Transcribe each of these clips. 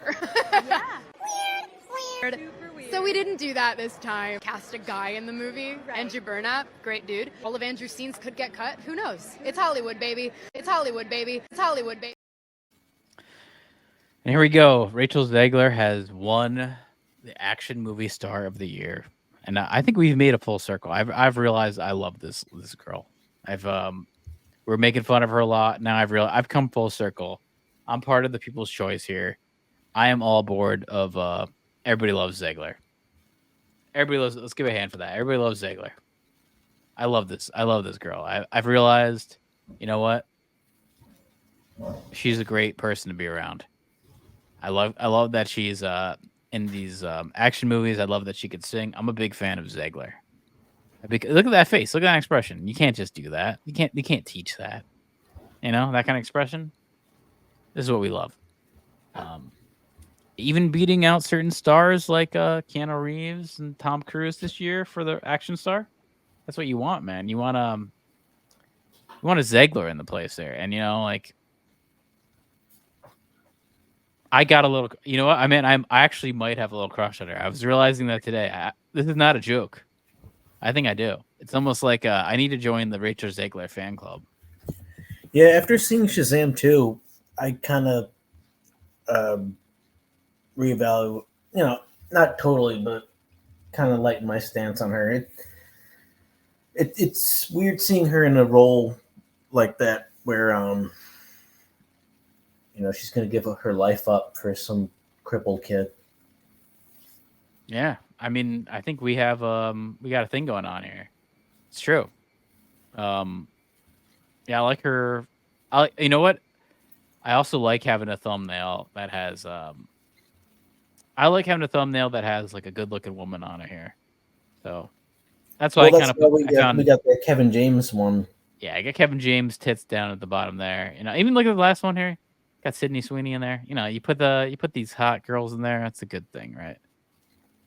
Yeah. Weird. Super weird. So we didn't do that this time. Cast a guy in the movie. Right. Andrew Burnap, great dude. All of Andrew's scenes could get cut. Who knows? It's Hollywood, baby. It's Hollywood, baby. It's Hollywood, baby. And here we go. Rachel Zegler has won the Action Movie Star of the Year, and I think we've made a full circle. I've realized I love this girl. We're making fun of her a lot. Now I've come full circle. I'm part of the People's Choice here. I am all aboard of everybody loves Zegler. Everybody loves. Let's give a hand for that. Everybody loves Zegler. I love this. I love this girl. I've realized, you know what? She's a great person to be around. I love that she's in these action movies. I love that she could sing. I'm a big fan of Zegler. Look at that face. Look at that expression. You can't just do that. You can't teach that. You know, that kind of expression. This is what we love. Even beating out certain stars like Keanu Reeves and Tom Cruise this year for the action star. That's what you want, man. You want a Zegler in the place there, and like I got a little. You know what? I mean, I actually might have a little crush on her. I was realizing that today. This is not a joke. I think I do. It's almost like I need to join the Rachel Zegler fan club. Yeah, after seeing Shazam 2, I kind of reevaluate, not totally, but kind of lighten my stance on her. It's weird seeing her in a role like that where, she's going to give her life up for some crippled kid. Yeah. I mean, I think we have we got a thing going on here. It's true. Yeah, I like her. You know what? I also like having a thumbnail that has I like having a thumbnail that has like a good looking woman on it here. So that's why Well, I kind of we got that Kevin James one. Yeah, I got Kevin James tits down at the bottom there. Even look at the last one here. Got Sydney Sweeney in there. You put these hot girls in there. That's a good thing, right?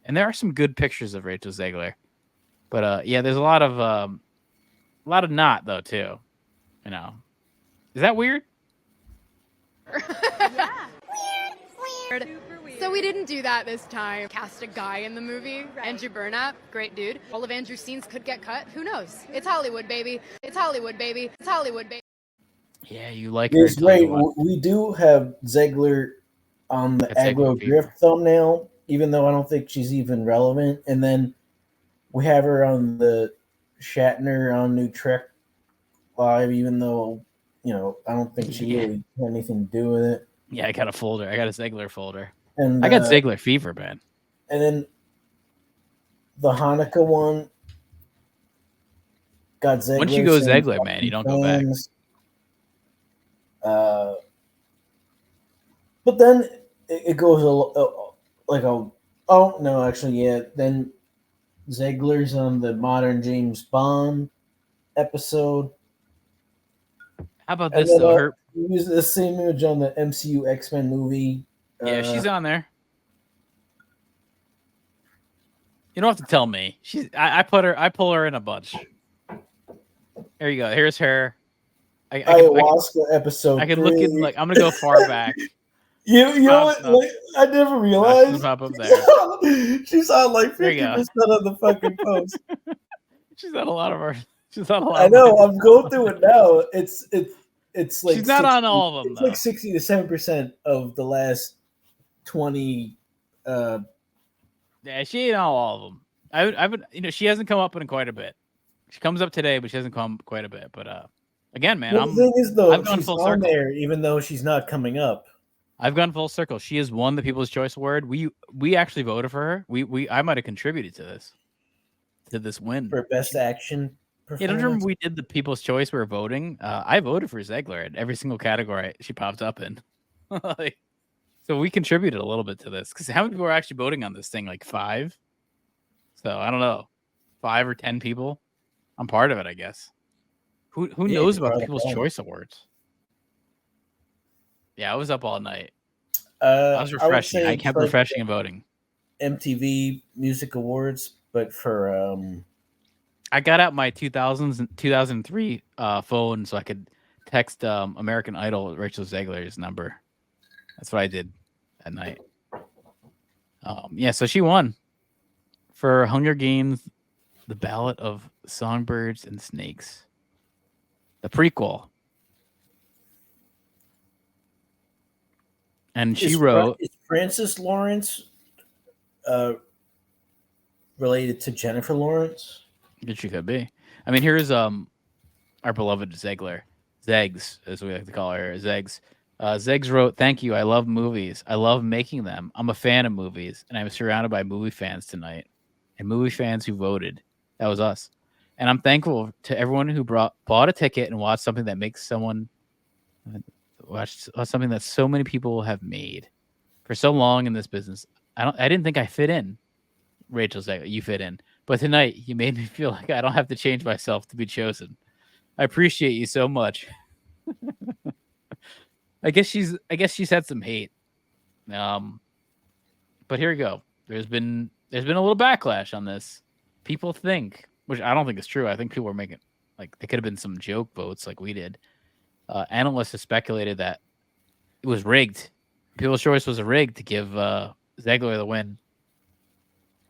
And there are some good pictures of Rachel Zegler. But yeah, there's a lot of not though too. Is that weird? Yeah. Weird. Super weird. So we didn't do that this time. Cast a guy in the movie. Right. Andrew Burnap, great dude. All of Andrew's scenes could get cut. Who knows? It's Hollywood, baby. It's Hollywood, baby. It's Hollywood, baby. Yeah, you like her. It's great. We do have Zegler on the aggro drift thumbnail, even though I don't think she's even relevant. And then we have her on the Shatner on New Trek Live, even though, I don't think she really had anything to do with it. Yeah, I got a folder. I got a Zegler folder. And I got Zegler fever, man. And then the Hanukkah one got Zegler. Once you go Zegler, man, you don't go back. But then it goes then Zegler's on the modern James Bond episode. How about this though? He used the same image on the MCU X-Men movie. Yeah, she's on there. You don't have to tell me. I pull her in a bunch. There you go. Here's her. Ayahuasca episode. I can look in I'm gonna go far back. You know what? Like, I never realized. Pop up there. She's on like 50% of the fucking post. She's on a lot of our. I know. I'm going through it now. It's like she's not 60, on all of them. It's like 60 to 7% of the last 20. Yeah, she ain't on all of them. I would. She hasn't come up in quite a bit. She comes up today, but she hasn't come quite a bit. But again, man, the thing is though, she's on there even though she's not coming up. I've gone full circle. She has won the People's Choice Award. We actually voted for her. I might have contributed to this win for best action. Yeah, don't you remember we did the People's Choice? We were voting. I voted for Zegler in every single category she popped up in. So we contributed a little bit to this because how many people are actually voting on this thing? Like 5. So I don't know, 5 or 10 people. I'm part of it, I guess. Who knows about the People's Choice Awards? Yeah, I was up all night. I was refreshing. I kept refreshing and voting. MTV Music Awards, but for I got out my 2003 phone so I could text American Idol Rachel Zegler's number. That's what I did. that night. Yeah, so she won for Hunger Games: The Ballad of Songbirds and Snakes, the prequel. And she wrote. Is Frances Lawrence related to Jennifer Lawrence? She could be. I mean, here's our beloved Zegler, Zegs, as we like to call her, Zegs. Zegs wrote, "Thank you. I love movies. I love making them. I'm a fan of movies, and I'm surrounded by movie fans tonight, and movie fans who voted. That was us. And I'm thankful to everyone who bought a ticket and watched something that makes someone watch something that so many people have made for so long in this business. I didn't think I fit in." Rachel Zegler, you fit in. But tonight, you made me feel like I don't have to change myself to be chosen. I appreciate you so much. I guess she's had some hate. But here we go. There's been a little backlash on this. People think, which I don't think is true. I think people are making like they could have been some joke votes like we did. Analysts have speculated that it was rigged. People's Choice was rigged to give Zegler the win.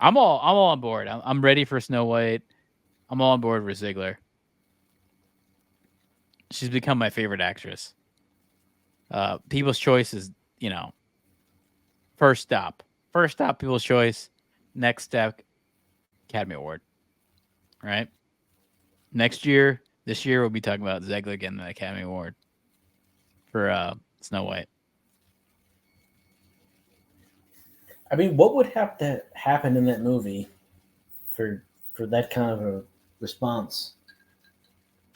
I'm all on board. I'm ready for Snow White. I'm all on board for Zegler. She's become my favorite actress. People's Choice is, first stop. First stop, People's Choice. Next step, Academy Award. Right? This year, we'll be talking about Zegler getting the Academy Award for Snow White. I mean, what would have to happen in that movie for that kind of a response?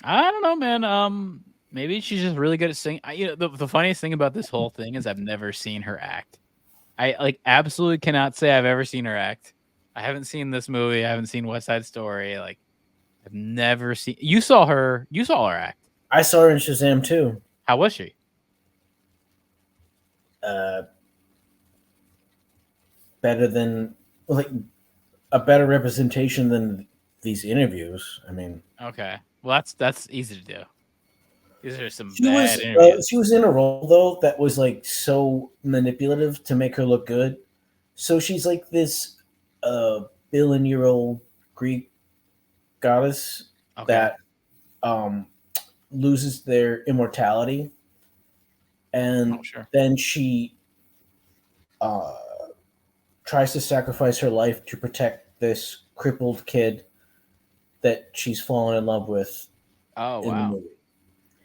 I don't know, man. Maybe she's just really good at singing. The funniest thing about this whole thing is I've never seen her act. I absolutely cannot say I've ever seen her act. I haven't seen this movie. I haven't seen West Side Story. Like, I've never seen. You saw her act. I saw her in Shazam too. How was she? Better than a better representation than these interviews. I mean, okay, well that's easy to do. These are some bad interviews. She was in a role though that was like so manipulative to make her look good. So she's like this billion-year-old Greek goddess that loses their immortality, and then she tries to sacrifice her life to protect this crippled kid that she's fallen in love with. Oh, wow.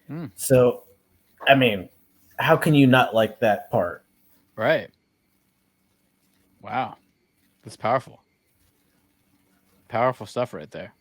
The movie. So, I mean, how can you not like that part? Right. Wow. That's powerful. Powerful stuff right there.